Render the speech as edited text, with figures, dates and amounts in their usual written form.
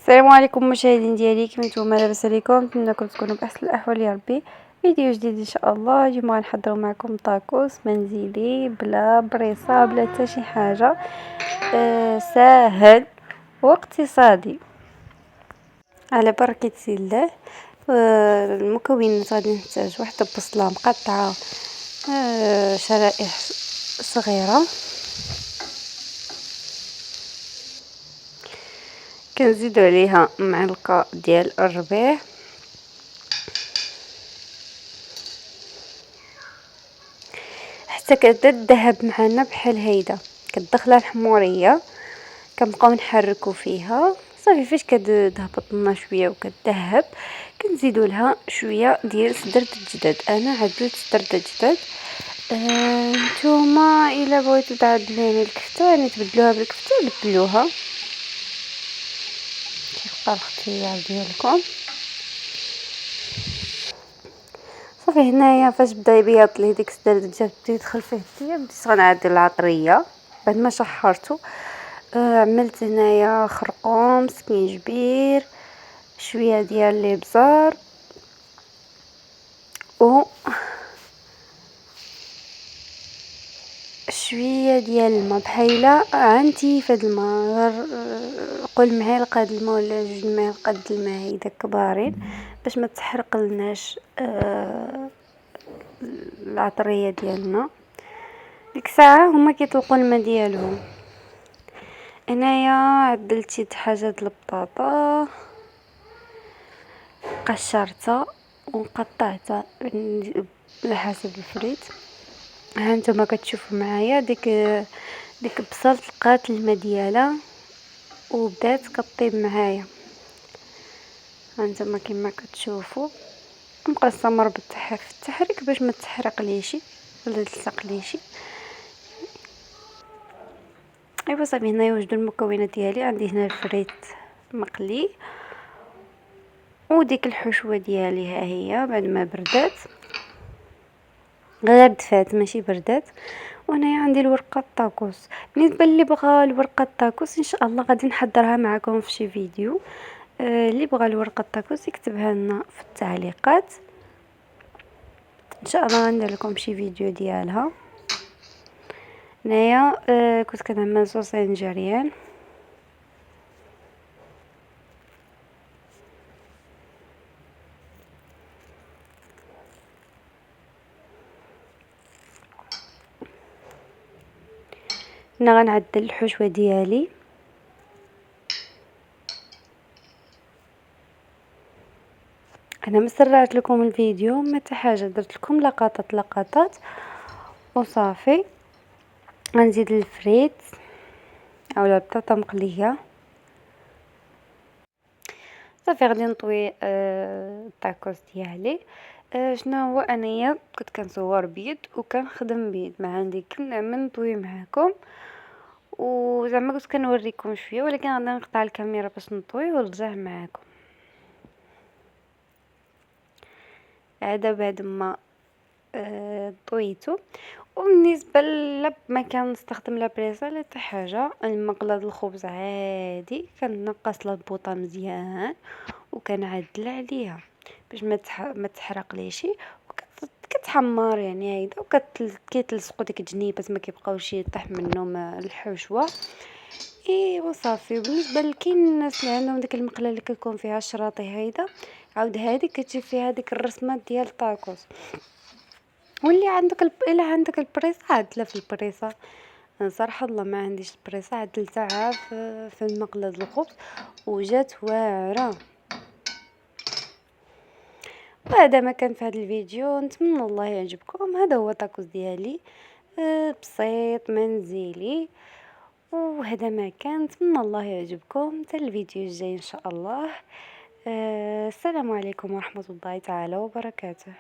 السلام عليكم مشاهدين ديالي، كيف نتوما؟ لاباس عليكم؟ نتمنىكم تكونوا باحسن الاحوال يا ربي. فيديو جديد ان شاء الله. اليوم غنحضروا معكم طاكوس منزلي بلا بريصه بلا حتى شي حاجه، ساهل واقتصادي على بركه الله. المكونات غادي نحتاج واحد البصله مقطعه شرائح صغيره، كنزيدو عليها معلقه ديال الربيع، حتى كتبدا تذهب معنا بحال هيدا. كتدخلها الحموريه، كنبقاو نحركو فيها صافي. فاش كتهبط لنا شويه وكتذهب كنزيدو لها شويه ديال صدر الجداد. انا عدلت صدر الجداد. نتوما الا بغيتو تعدلوا الكفته يعني تبدلوها بالكفته بدلوها، كيبقى الاختيار ديالكم. صافي هنايا فاش بدا يبيض لي ديك الصدر الدجاج بدا يدخل فيه الثياب، بديت غنعدل العطريه بعد ما شحرته. عملت هنايا خرقوم، سكينجبير، شويه ديال الابزار و شويه ديال الماء بحيله عندي فهاد الماء. قول معلقه د الماء ولا جوج معالق د الماء هيدا كبارين باش ما تحرق لناش العطريه ديالنا. ديك الساعه هما كيطلقوا الماء ديالهم. انايا عدلت شي حاجه د البطاطا، قشرتها وقطعتها على حسب الفريت. ها نتوما كتشوفوا معايا ديك البصل لقات الماء ديالها وبدات كطيب معايا. ها نتوما كما كتشوفوا نبقى نستمر في التحريك باش ما تحرق ليشي ولا تلصق ليشي. ايوا صافي هنايا وجدوا المكونات ديالي. عندي هنا الفريت مقلي وديك الحشوه ديالي ها هي بعد ما بردات، غير دفات ماشي بردات. وهنايا عندي الورقه الطاكوس. بالنسبه اللي بغى الورقه الطاكوس ان شاء الله غادي نحضرها معكم في شي فيديو. اللي بغى الورقه الطاكوس يكتبها لنا في التعليقات، ان شاء الله غندير لكم شي فيديو ديالها. هنايا كنت كنعمل صوص نيجيريان. هنا غنعدل الحشوه ديالي. انا ما سرعت لكم الفيديو ما حتى حاجه، درت لكم لقطات وصافي. غنزيد الفريت اولا البطاطا مقليه. صافي غادي نطوي الطاكوس ديالي. شنو هو انايا كنت كنصور بيد وكنخدم بيد، ما عندي كنعمل نطوي معكم وزعما كنت كنوريكم شويه، ولكن غادي نقطع الكاميرا باش نطوي ونرجع معكم. هذا بعد ما طويته. وبالنسبه ما كنستخدم لا بريسه لا حتى حاجه، المقلاه الخبز عادي كنقص لها البوطه مزيان وكنعدل عليها باش ما تحرق لي شي، كتحمر يعني هيدا كيتلصقوا ديك الجنيبات ما كيبقاوش يطيح منهم الحشوه. ايوا صافي. بالنسبه كاين الناس اللي عندهم ديك المقله اللي كيكون فيها الشراطي هيدا، عاود هذه كتجي فيها ديك الرسمات ديال الطاكوس. واللي الا عندك البريصه عدلها في البريصه. صراحه الله ما عنديش البريصه، عدلتها في المقله الخبز وجات واعره. وهذا ما كان في هذا الفيديو، نتمنى الله يعجبكم. هذا هو الطاكوس ديالي بسيط منزلي، وهذا ما كان. نتمنى الله يعجبكم. حتى الفيديو الجاي ان شاء الله. السلام عليكم ورحمه الله تعالى وبركاته.